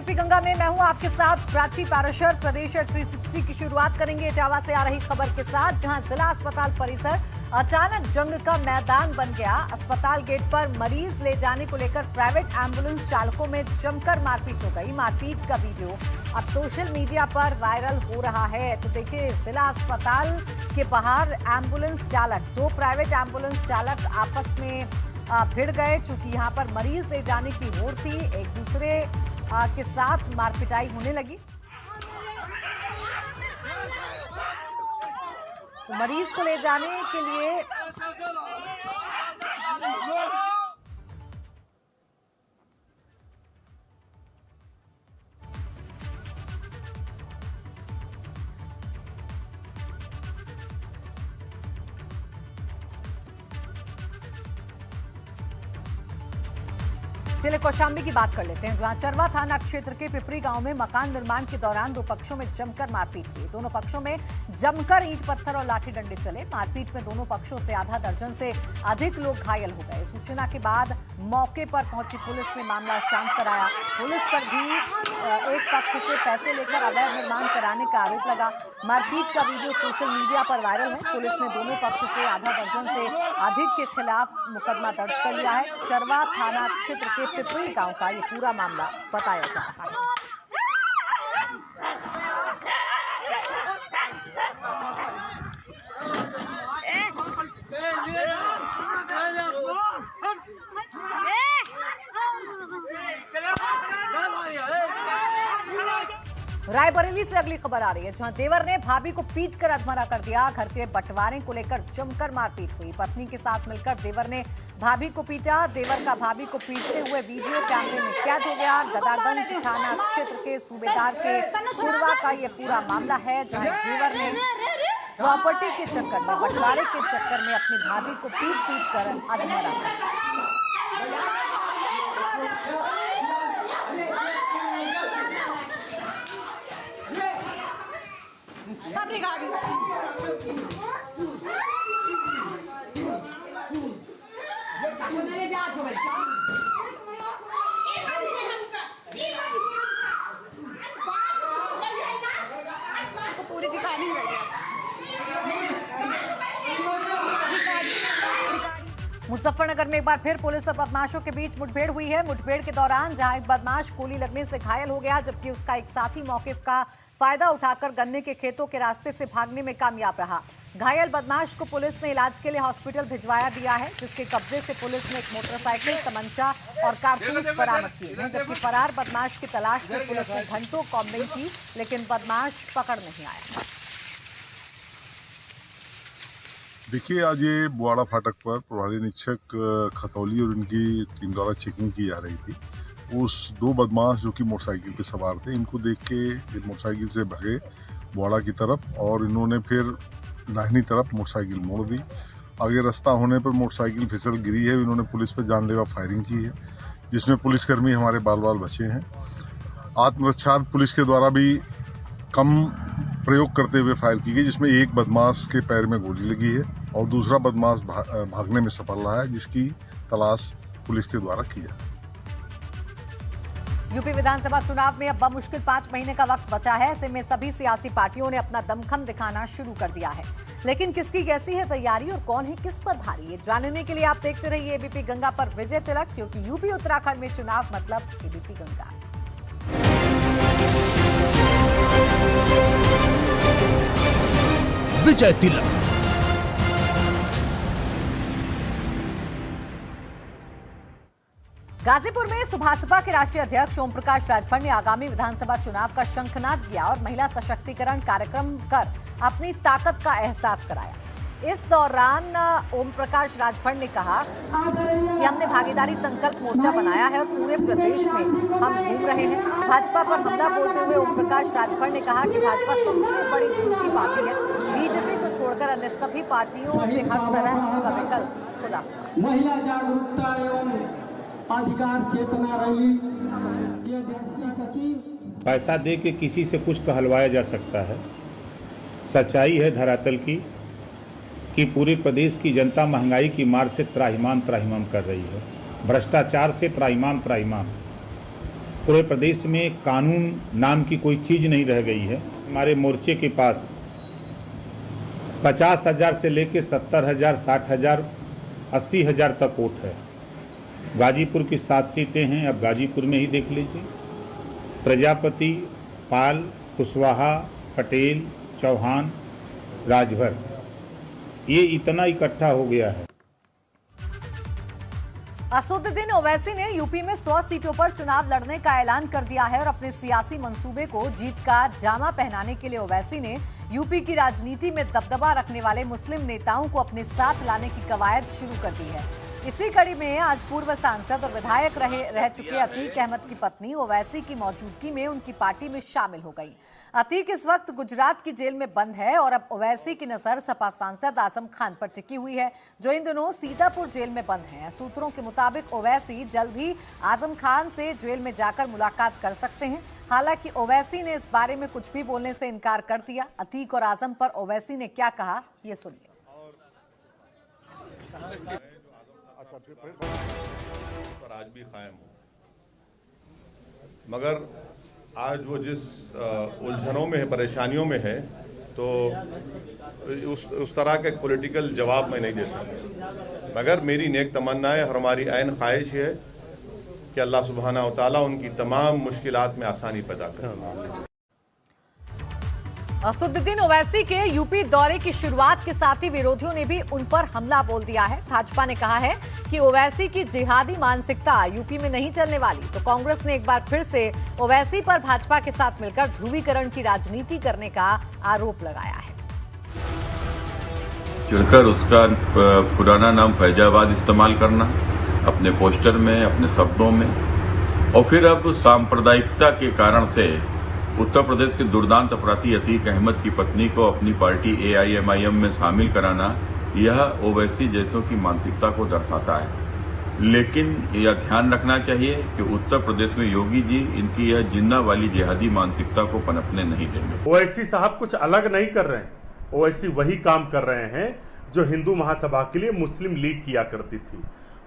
ABP Ganga में मैं हूं आपके साथ प्राची पाराशर। प्रदेश 360 की शुरुआत करेंगे इटावा से आ रही खबर के साथ, जहां जिला अस्पताल परिसर अचानक जंग का मैदान बन गया। अस्पताल गेट पर मरीज ले जाने को लेकर प्राइवेट एम्बुलेंस चालकों में जमकर मारपीट हो गई। मारपीट का वीडियो अब सोशल मीडिया पर वायरल हो रहा है। तो देखिए, जिला अस्पताल के बाहर एम्बुलेंस चालक, दो प्राइवेट एम्बुलेंस चालक आपस में भिड़ गए। चूंकि यहाँ पर मरीज ले जाने की होड़ थी, एक दूसरे के साथ मारपिटाई होने लगी। तो मरीज को ले जाने के लिए चलिए कौशाम्बी की बात कर लेते हैं, जहां चरवा थाना क्षेत्र के पिपरी गांव में मकान निर्माण के दौरान दो पक्षों में जमकर मारपीट हुई। दोनों पक्षों में जमकर ईंट पत्थर और लाठी डंडे चले। मारपीट में दोनों पक्षों से आधा दर्जन से अधिक लोग घायल हो गए। सूचना के बाद मौके पर पहुंची पुलिस ने मामला शांत कराया। पुलिस पर भी एक पक्ष से पैसे लेकर अवैध निर्माण कराने का आरोप लगा। मारपीट का वीडियो सोशल मीडिया पर वायरल है। पुलिस ने दोनों पक्ष से आधा दर्जन से अधिक के खिलाफ मुकदमा दर्ज कर लिया है। चरवा थाना क्षेत्र के पिपरी गांव का ये पूरा मामला बताया जा रहा है। रायबरेली से अगली खबर आ रही है, जहां देवर ने भाभी को पीटकर अधमरा कर दिया। घर के बंटवारे को लेकर जमकर मारपीट हुई। पत्नी के साथ मिलकर देवर ने भाभी को पीटा। देवर का भाभी को पीटते हुए वीडियो कैमरे में कैद हो गया। गदागंज थाना क्षेत्र के सूबेदार के कुरवा का ये पूरा मामला है, जहां देवर ने प्रॉपर्टी के चक्कर में, बंटवारे के चक्कर में अपनी भाभी को पीट कर अधमरा कर। पूरी ठिकानी हो गया। मुजफ्फरनगर में एक बार फिर पुलिस और बदमाशों के बीच मुठभेड़ हुई है। मुठभेड़ के दौरान जहां एक बदमाश गोली लगने से घायल हो गया, जबकि उसका एक साथी मौके का फायदा उठाकर गन्ने के खेतों के रास्ते से भागने में कामयाब रहा। घायल बदमाश को पुलिस ने इलाज के लिए हॉस्पिटल भिजवाया दिया है, जिसके कब्जे से पुलिस ने एक मोटरसाइकिल, तमंचा और कारतूस बरामद किए हैं। जबकि फरार बदमाश की तलाश में पुलिस ने घंटों कॉम्बिंग की, लेकिन बदमाश पकड़ नहीं आया। देखिए, आज ये बुआड़ा फाटक पर प्रभारी निरीक्षक खतौली और उनकी टीम द्वारा चेकिंग की जा रही थी। उस दो बदमाश जो कि मोटरसाइकिल पे सवार थे, इनको देख के ये मोटरसाइकिल से भागे बुआड़ा की तरफ, और इन्होंने फिर दाहिनी तरफ मोटरसाइकिल मोड़ दी। आगे रास्ता होने पर मोटरसाइकिल फिसल गिरी है। इन्होंने पुलिस पर जानलेवा फायरिंग की है, जिसमें पुलिसकर्मी हमारे बाल बाल बचे हैं। आत्मरक्षा पुलिस के द्वारा भी कम प्रयोग करते हुए फायर की गई, जिसमें एक बदमाश के पैर में गोली लगी है और दूसरा बदमाश भागने में सफल रहा है, जिसकी तलाश पुलिस के द्वारा की है। यूपी विधानसभा चुनाव में अब बमुश्किल 5 महीने का वक्त बचा है। ऐसे में सभी सियासी पार्टियों ने अपना दमखम दिखाना शुरू कर दिया है। लेकिन किसकी कैसी है तैयारी और कौन है किस पर भारी, ये जानने के लिए आप देखते रहिए एबीपी गंगा पर विजय तिलक, क्योंकि यूपी उत्तराखंड में चुनाव मतलब एबीपी गंगा। विजय तिलक। गाजीपुर में सुभासपा के राष्ट्रीय अध्यक्ष ओम प्रकाश राजभर ने आगामी विधानसभा चुनाव का शंखनाद किया और महिला सशक्तिकरण कार्यक्रम कर अपनी ताकत का एहसास कराया। इस दौरान ओम प्रकाश राजभर ने कहा कि हमने भागीदारी संकल्प मोर्चा बनाया है और पूरे प्रदेश में हम घूम रहे हैं। भाजपा पर हमला बोलते हुए ओम प्रकाश राजभर ने कहा कि भाजपा सबसे बड़ी झूठी पार्टी है। बीजेपी को छोड़कर अन्य सभी पार्टियों से हर तरह का विकल्प खुला। महिला जागरूकता एवं अधिकार चेतना रैली, ये देश की सचिव। पैसा दे के किसी से कुछ कहलवाया जा सकता है। सच्चाई है धरातल की कि पूरे प्रदेश की जनता महंगाई की मार से त्राहिमाम कर रही है, भ्रष्टाचार से त्राहिमाम। पूरे प्रदेश में कानून नाम की कोई चीज़ नहीं रह गई है। हमारे मोर्चे के पास 50,000 से लेकर 70,000, 60,000, 80,000 तक वोट है। गाजीपुर की 7 सीटें हैं, अब गाजीपुर में ही देख लीजिए। प्रजापति, पाल, कुशवाहा, पटेल, चौहान, राजभर, ये इतना इकट्ठा हो गया है। असदुद्दीन ओवैसी ने यूपी में 100 सीटों पर चुनाव लड़ने का ऐलान कर दिया है और अपने सियासी मंसूबे को जीत का जामा पहनाने के लिए ओवैसी ने यूपी की राजनीति में दबदबा रखने वाले मुस्लिम नेताओं को अपने साथ लाने की कवायद शुरू कर दी है। इसी कड़ी में आज पूर्व सांसद और विधायक रह चुके अतीक अहमद की पत्नी ओवैसी की मौजूदगी में उनकी पार्टी में शामिल हो गई। अतीक इस वक्त गुजरात की जेल में बंद है और अब ओवैसी की नजर सपा सांसद आजम खान पर टिकी हुई है, जो इन दिनों सीतापुर जेल में बंद हैं। सूत्रों के मुताबिक ओवैसी जल्द ही आजम खान से जेल में जाकर मुलाकात कर सकते हैं। हालांकि ओवैसी ने इस बारे में कुछ भी बोलने से इनकार कर दिया। अतीक और आजम पर ओवैसी ने क्या कहा, ये सुनिए। पर आज भी कायम हो, मगर आज वो जिस उलझनों में है, परेशानियों में है, तो उस तरह का एक पॉलिटिकल जवाब मैं नहीं दे सकता। मगर मेरी नेक तमन्ना है और हमारी ऐन ख्वाहिश है कि अल्लाह सुब्हाना व तआला उनकी तमाम मुश्किलात में आसानी पैदा करे। असदुद्दीन ओवैसी के यूपी दौरे की शुरुआत के साथ ही विरोधियों ने भी उन पर हमला बोल दिया है। भाजपा ने कहा है कि ओवैसी की जिहादी मानसिकता यूपी में नहीं चलने वाली, तो कांग्रेस ने एक बार फिर से ओवैसी पर भाजपा के साथ मिलकर ध्रुवीकरण की राजनीति करने का आरोप लगाया है। चिढ़कर उसका पुराना नाम फैजाबाद इस्तेमाल करना अपने पोस्टर में, अपने शब्दों में, और फिर अब सांप्रदायिकता के कारण से उत्तर प्रदेश के दुर्दांत अपराधी अतीक अहमद की पत्नी को अपनी पार्टी AIMIM में शामिल कराना, यह ओवैसी जैसों की मानसिकता को दर्शाता है। लेकिन यह ध्यान रखना चाहिए कि उत्तर प्रदेश में योगी जी इनकी यह जिन्ना वाली जिहादी मानसिकता को पनपने नहीं देंगे। ओवैसी साहब कुछ अलग नहीं कर रहे हैं, ओवैसी वही काम कर रहे हैं जो हिंदू महासभा के लिए मुस्लिम लीग किया करती थी।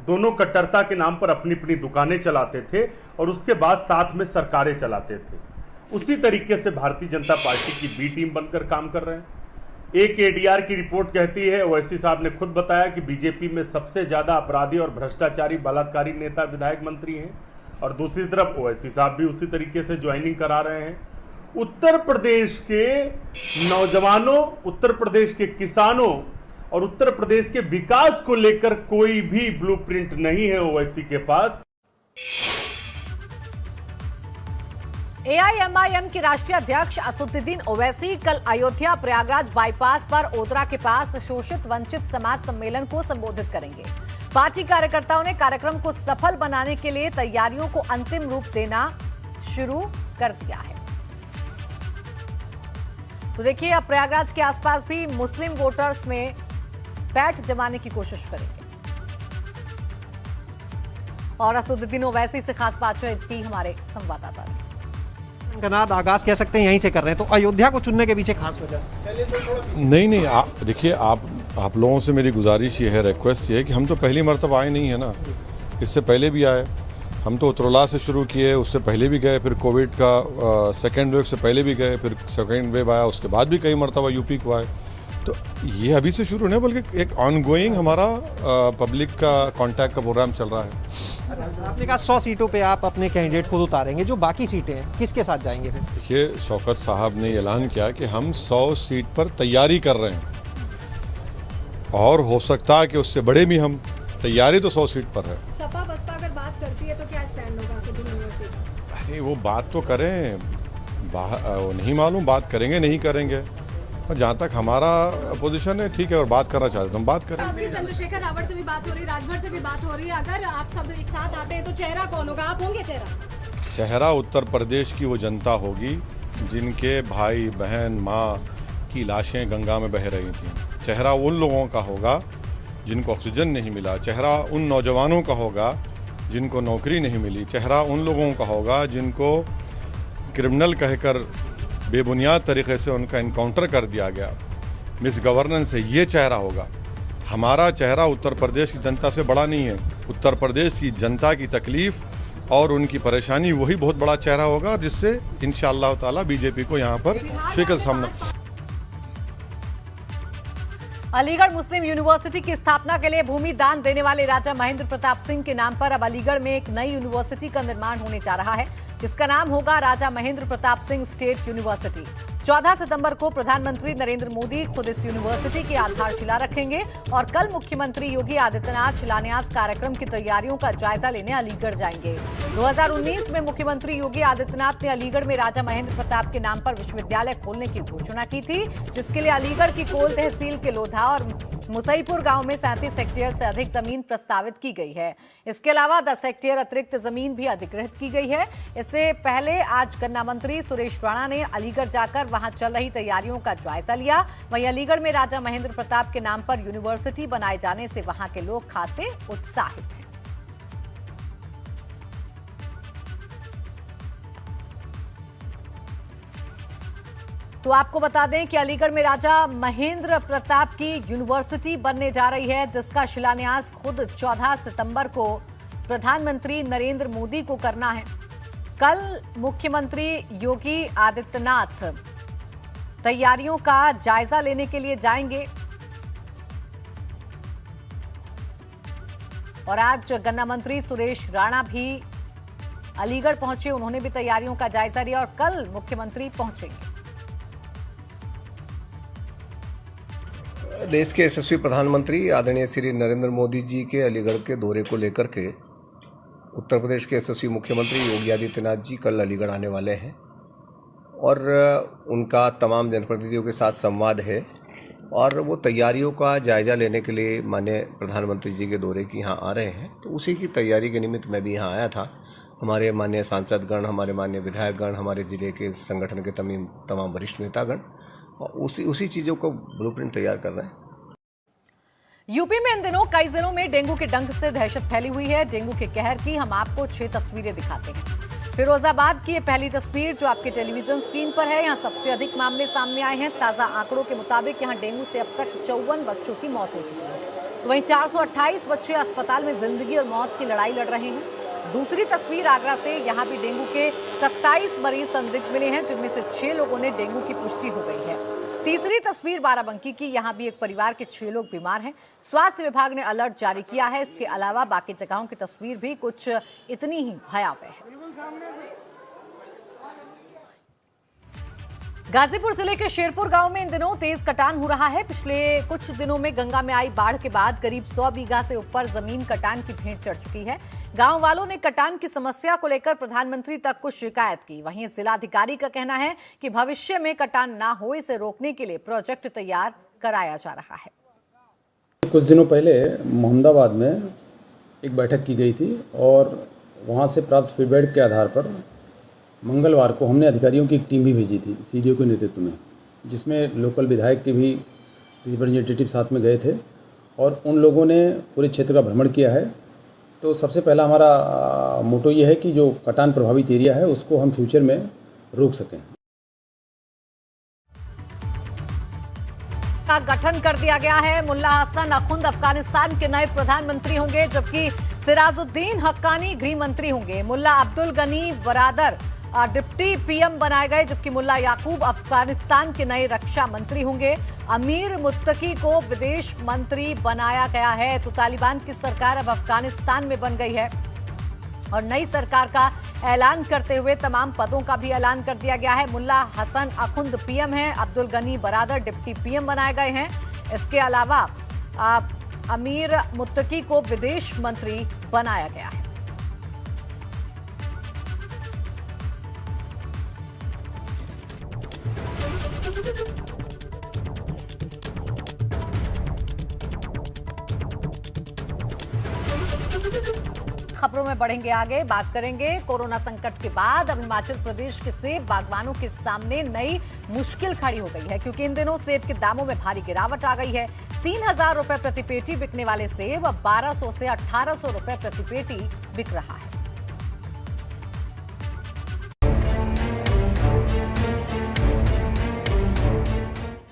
दोनों कट्टरता के नाम पर अपनी अपनी दुकानें चलाते थे और उसके बाद साथ में सरकारें चलाते थे। उसी तरीके से भारतीय जनता पार्टी की बी टीम बनकर काम कर रहे हैं। एक ADR की रिपोर्ट कहती है, ओवैसी साहब ने खुद बताया कि बीजेपी में सबसे ज्यादा अपराधी और भ्रष्टाचारी बलात्कारी नेता विधायक मंत्री हैं, और दूसरी तरफ ओवैसी साहब भी उसी तरीके से ज्वाइनिंग करा रहे हैं। उत्तर प्रदेश के नौजवानों, उत्तर प्रदेश के किसानों और उत्तर प्रदेश के विकास को लेकर कोई भी ब्लूप्रिंट नहीं है ओवैसी के पास। AIMIM के राष्ट्रीय अध्यक्ष असदुद्दीन ओवैसी कल अयोध्या प्रयागराज बाईपास पर ओदरा के पास शोषित वंचित समाज सम्मेलन को संबोधित करेंगे। पार्टी कार्यकर्ताओं ने कार्यक्रम को सफल बनाने के लिए तैयारियों को अंतिम रूप देना शुरू कर दिया है। तो देखिए, अब प्रयागराज के आसपास भी मुस्लिम वोटर्स में पैठ जमाने की कोशिश करेंगे। और असदुद्दीन ओवैसी से खास बातचीत की हमारे संवाददाता ने। गनाद आगाज कह सकते हैं यहीं से कर रहे हैं, तो अयोध्या को चुनने के पीछे खास वजह? नहीं, देखिए, आप लोगों से मेरी गुजारिश ये है, रिक्वेस्ट ये है कि हम तो पहली मर्तबा आए नहीं है ना, इससे पहले भी आए। हम तो उत्तरला से शुरू किए, उससे पहले भी गए, फिर कोविड का सेकेंड वेव से पहले भी गए, फिर सेकेंड वेव आया, उसके बाद भी कई मर्तबा यूपी को आए। तो ये अभी से शुरू नहीं, बल्कि एक ऑनगोइंग हमारा पब्लिक का कांटेक्ट का प्रोग्राम चल रहा है। आपने कहा 100 सीटों पे आप अपने कैंडिडेट खुद उतारेंगे, जो बाकी सीटें हैं किसके साथ जाएंगे फिर? देखिए, शौकत साहब ने ऐलान किया कि हम 100 सीट पर तैयारी कर रहे हैं, और हो सकता है कि उससे बड़े भी हम, तैयारी तो 100 सीट पर है। सपा बसपा अगर बात करती है तो क्या स्टैंड होगा असदुद्दीन ओवैसी? अरे वो बात तो करें, वो नहीं मालूम, बात करेंगे नहीं करेंगे, और जहाँ तक हमारा पोजीशन है ठीक है, और बात करना चाहते हम बात करें। आपकी चंद्रशेखर रावत से भी बात हो रही है, राजभर से भी बात हो रही है, अगर आप सब एक साथ आते हैं तो चेहरा कौन होगा? आप होंगे चेहरा? चेहरा उत्तर प्रदेश की वो जनता होगी जिनके भाई बहन माँ की लाशें गंगा में बह रही थीं। चेहरा उन लोगों का होगा जिनको ऑक्सीजन नहीं मिला, चेहरा उन नौजवानों का होगा जिनको नौकरी नहीं मिली, चेहरा उन लोगों का होगा जिनको क्रिमिनल कहकर बेबुनियाद तरीके से उनका इनकाउंटर कर दिया गया, मिस गवर्नेंस है, ये चेहरा होगा। हमारा चेहरा उत्तर प्रदेश की जनता से बड़ा नहीं है। उत्तर प्रदेश की जनता की तकलीफ और उनकी परेशानी वही बहुत बड़ा चेहरा होगा, जिससे इंशाअल्लाह ताला बीजेपी को यहाँ पर शिकस्त सामना। अलीगढ़ मुस्लिम यूनिवर्सिटी की स्थापना के लिए भूमि दान देने वाले राजा महेंद्र प्रताप सिंह के नाम पर अब अलीगढ़ में एक नई यूनिवर्सिटी का निर्माण होने जा रहा है, जिसका नाम होगा राजा महेंद्र प्रताप सिंह स्टेट यूनिवर्सिटी। 14 सितंबर को प्रधानमंत्री नरेंद्र मोदी खुद इस यूनिवर्सिटी की आधारशिला रखेंगे और कल मुख्यमंत्री योगी आदित्यनाथ शिलान्यास कार्यक्रम की तैयारियों का जायजा लेने अलीगढ़ जाएंगे। 2019 में मुख्यमंत्री योगी आदित्यनाथ ने अलीगढ़ में राजा महेंद्र प्रताप के नाम पर विश्वविद्यालय खोलने की घोषणा की थी, जिसके लिए अलीगढ़ की कोल तहसील के लोधा और मुसईपुर गांव में 37 हेक्टेयर से अधिक जमीन प्रस्तावित की गई है। इसके अलावा 10 हेक्टेयर अतिरिक्त जमीन भी अधिग्रहित की गई है। इससे पहले आज गन्ना मंत्री सुरेश राणा ने अलीगढ़ जाकर वहां चल रही तैयारियों का जायजा लिया। वहीं अलीगढ़ में राजा महेंद्र प्रताप के नाम पर यूनिवर्सिटी बनाए जाने से वहां के लोग खासे उत्साहित हैं। तो आपको बता दें कि अलीगढ़ में राजा महेंद्र प्रताप की यूनिवर्सिटी बनने जा रही है, जिसका शिलान्यास खुद 14 सितंबर को प्रधानमंत्री नरेंद्र मोदी को करना है। कल मुख्यमंत्री योगी आदित्यनाथ तैयारियों का जायजा लेने के लिए जाएंगे और आज गन्ना मंत्री सुरेश राणा भी अलीगढ़ पहुंचे। उन्होंने भी तैयारियों का जायजा लिया और कल मुख्यमंत्री पहुंचेंगे। देश के यशस्वी प्रधानमंत्री आदरणीय श्री नरेंद्र मोदी जी के अलीगढ़ के दौरे को लेकर के उत्तर प्रदेश के यशस्वी मुख्यमंत्री योगी आदित्यनाथ जी कल अलीगढ़ आने वाले हैं और उनका तमाम जनप्रतिनिधियों के साथ संवाद है और वो तैयारियों का जायजा लेने के लिए माननीय प्रधानमंत्री जी के दौरे की यहाँ आ रहे हैं। तो उसी की तैयारी के निमित्त मैं भी यहाँ आया था। हमारे माननीय सांसदगण, हमारे माननीय विधायकगण, हमारे जिले के संगठन के तमाम वरिष्ठ नेतागण उसी चीज़ों को ब्लूप्रिंट तैयार कर रहे हैं। यूपी में इन दिनों कई जिलों में डेंगू के डंक से दहशत फैली हुई है। डेंगू के कहर की हम आपको 6 तस्वीरें दिखाते हैं। फिरोजाबाद की ये पहली तस्वीर जो आपके टेलीविजन स्क्रीन पर है, यहाँ सबसे अधिक मामले सामने आए हैं। ताजा आंकड़ों के मुताबिक यहाँ डेंगू से अब तक 54 बच्चों की मौत हो चुकी है, तो वहीं 428 बच्चे अस्पताल में जिंदगी और मौत की लड़ाई लड़ रहे हैं। दूसरी तस्वीर आगरा से, यहाँ भी डेंगू के 27 मरीज संदिग्ध मिले हैं, जिनमें से 6 लोगों ने डेंगू की पुष्टि हो गई है। तीसरी तस्वीर बाराबंकी की, यहाँ भी एक परिवार के 6 लोग बीमार हैं। स्वास्थ्य विभाग ने अलर्ट जारी किया है। इसके अलावा बाकी जगहों की तस्वीर भी कुछ इतनी ही भयावह है। गाजीपुर जिले के शेरपुर गांव में इन दिनों तेज कटान हो रहा है। पिछले कुछ दिनों में गंगा में आई बाढ़ के बाद करीब 100 बीघा से ऊपर जमीन कटान की भेंट चढ़ चुकी है। गांव वालों ने कटान की समस्या को लेकर प्रधानमंत्री तक को शिकायत की। वहीं जिलाधिकारी का कहना है कि भविष्य में कटान ना हो, इसे रोकने के लिए प्रोजेक्ट तैयार कराया जा रहा है। कुछ दिनों पहले मोहम्मदाबाद में एक बैठक की गई थी और वहां से प्राप्त फीडबैक के आधार पर मंगलवार को हमने अधिकारियों की एक टीम भी भेजी थी सीडीओ के नेतृत्व में, जिसमें लोकल विधायक के भी रिप्रेजेंटेटिव साथ में गए थे और उन लोगों ने पूरे क्षेत्र का भ्रमण किया है। तो सबसे पहला हमारा मोटो ये है कि जो कटान प्रभावित एरिया है उसको हम फ्यूचर में रोक सकें। का गठन कर दिया गया है। मुल्ला हसन अखुंद अफगानिस्तान के नए प्रधानमंत्री होंगे, जबकि सिराजुद्दीन हक्कानी गृह मंत्री होंगे। मुल्ला अब्दुल गनी बरादर डिप्टी पीएम बनाए गए, जबकि मुल्ला याकूब अफगानिस्तान के नए रक्षा मंत्री होंगे। अमीर मुत्तकी को विदेश मंत्री बनाया गया है। तो तालिबान की सरकार अब अफगानिस्तान में बन गई है और नई सरकार का ऐलान करते हुए तमाम पदों का भी ऐलान कर दिया गया है। मुल्ला हसन अखुंद पीएम हैं, अब्दुल गनी बरादर डिप्टी पीएम बनाए गए हैं। इसके अलावा अमीर मुत्तकी को विदेश मंत्री बनाया गया है। खबरों में बढ़ेंगे आगे, बात करेंगे कोरोना संकट के बाद अब हिमाचल प्रदेश के सेब बागवानों के सामने नई मुश्किल खड़ी हो गई है, क्योंकि इन दिनों सेब के दामों में भारी गिरावट आ गई है। 3000 रुपए प्रति पेटी बिकने वाले सेब अब 1200 से 1800 रुपए प्रति पेटी बिक रहा है।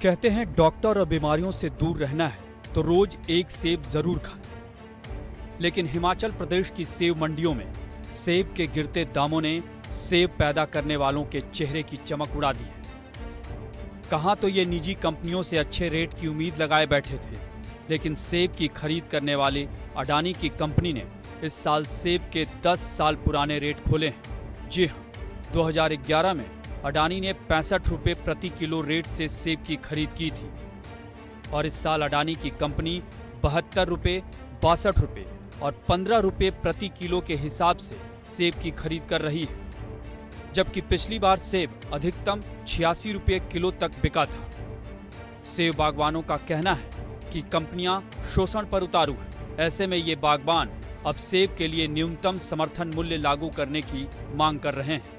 कहते हैं डॉक्टर और बीमारियों से दूर रहना है तो रोज एक सेब जरूर खाएं। लेकिन हिमाचल प्रदेश की सेब मंडियों में सेब के गिरते दामों ने सेब पैदा करने वालों के चेहरे की चमक उड़ा दी है। कहाँ तो ये निजी कंपनियों से अच्छे रेट की उम्मीद लगाए बैठे थे, लेकिन सेब की खरीद करने वाली अडानी की कंपनी ने इस साल सेब के 10 साल पुराने रेट खोले हैं। जी हाँ, 2011 में अडानी ने 65 रुपये प्रति किलो रेट से सेब की खरीद की थी और इस साल अडानी की कंपनी 72 रुपये, 62 रुपये और 15 रुपये प्रति किलो के हिसाब से सेब की खरीद कर रही है, जबकि पिछली बार सेब अधिकतम 86 रुपये किलो तक बिका था। सेब बागवानों का कहना है कि कंपनियां शोषण पर उतारू हैं। ऐसे में ये बागबान अब सेब के लिए न्यूनतम समर्थन मूल्य लागू करने की मांग कर रहे हैं।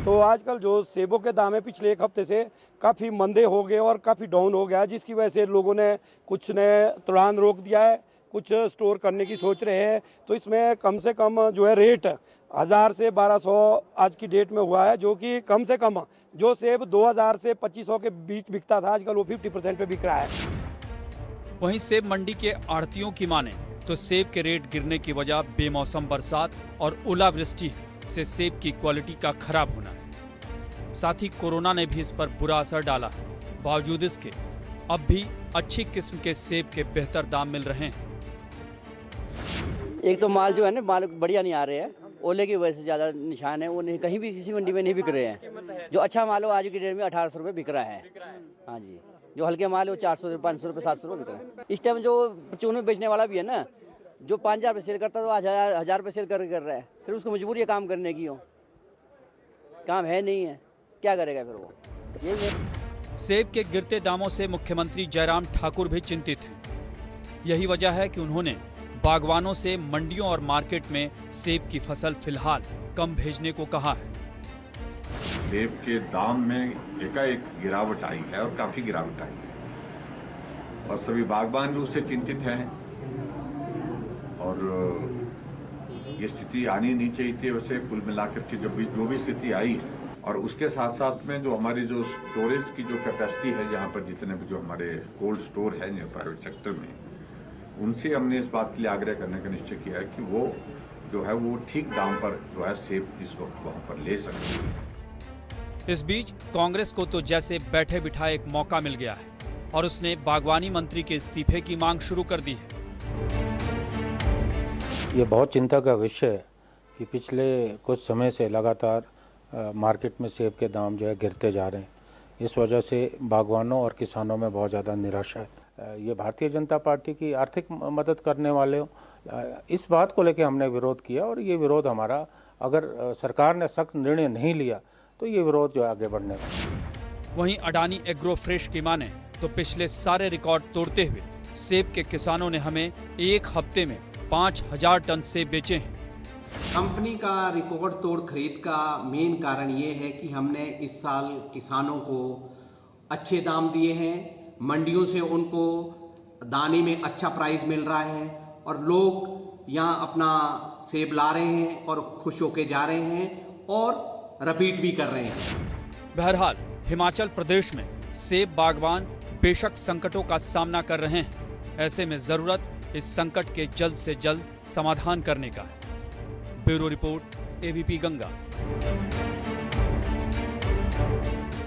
तो आजकल जो सेबों के दाम है पिछले एक हफ्ते से काफ़ी मंदे हो गए और काफ़ी डाउन हो गया, जिसकी वजह से लोगों ने कुछ ने तुरंत रोक दिया है, कुछ स्टोर करने की सोच रहे हैं। तो इसमें कम से कम जो है रेट 1000 से 1200 आज की डेट में हुआ है, जो कि कम से कम जो सेब 2000 से 2500 के बीच बिकता था आजकल वो 50% पे बिक रहा है। वहीं सेब मंडी के आढ़तियों की माने तो सेब के रेट गिरने की वजह बेमौसम बरसात और ओलावृष्टि से सेब की क्वालिटी का खराब होना है। साथ ही कोरोना ने भी इस पर बुरा असर डाला है। बावजूद इसके अब भी अच्छी किस्म के सेब के बेहतर दाम मिल रहे हैं। एक तो माल जो है ना, माल बढ़िया नहीं आ रहे हैं, ओले की वजह से ज़्यादा निशान है, वो नहीं कहीं भी किसी मंडी में नहीं बिक रहे हैं। जो अच्छा माल हो आज की डेट में 1800 रुपये बिक रहा है। हाँ जी, जो हल्के माल है वो 400 रुपये, 500 रुपये, 700 रुपये बिक रहा है। इस टाइम जो परचून में बेचने वाला भी है ना, जो 5000 रुपये सेल करता है तो आज 1000 रुपये सेल कर रहा है। सिर्फ उसको मजबूरी है काम करने की हो, काम है नहीं है, क्या करेगा फिर वो। यही सेब के गिरते दामों से मुख्यमंत्री जयराम ठाकुर भी चिंतित हैं। यही वजह है कि उन्होंने बागवानों से मंडियों और मार्केट में सेब की फसल फिलहाल कम भेजने को कहा है। सेब के दाम में एकाएक गिरावट आई है और काफी गिरावट आई है और सभी बागबान भी उससे चिंतित हैं और ये स्थिति आनी नहीं चाहिए थी। वैसे कुल मिलाकर के जो भी स्थिति आई है और उसके साथ साथ में जो हमारी जो स्टोरेज की जो कैपेसिटी है, यहाँ पर जितने भी जो हमारे कोल्ड स्टोर है प्राइवेट सेक्टर में, उनसे हमने इस बात के लिए आग्रह करने का निश्चय किया है कि वो जो है वो ठीक दाम पर जो है सेब इस वक्त वहाँ पर ले सकते। इस बीच कांग्रेस को तो जैसे बैठे बिठाए एक मौका मिल गया है और उसने बागवानी मंत्री के इस्तीफे की मांग शुरू कर दी है। ये बहुत चिंता का विषय है कि पिछले कुछ समय से लगातार मार्केट में सेब के दाम जो है गिरते जा रहे हैं। इस वजह से बागवानों और किसानों में बहुत ज़्यादा निराशा है। ये भारतीय जनता पार्टी की आर्थिक मदद करने वाले इस बात को लेकर हमने विरोध किया और ये विरोध हमारा, अगर सरकार ने सख्त निर्णय नहीं लिया तो ये विरोध जो आगे बढ़ने का। वहीं अडानी एग्रो फ्रेश की माने तो पिछले सारे रिकॉर्ड तोड़ते हुए सेब के किसानों ने हमें एक हफ्ते में 5000 टन सेब बेचे हैं। कंपनी का रिकॉर्ड तोड़ खरीद का मेन कारण ये है कि हमने इस साल किसानों को अच्छे दाम दिए हैं, मंडियों से उनको दाने में अच्छा प्राइस मिल रहा है और लोग यहाँ अपना सेब ला रहे हैं और खुश होकर जा रहे हैं और रिपीट भी कर रहे हैं। बहरहाल हिमाचल प्रदेश में सेब बागवान बेशक संकटों का सामना कर रहे हैं। ऐसे में जरूरत इस संकट के जल्द से जल्द समाधान करने का है। Bureau report, ABP Ganga.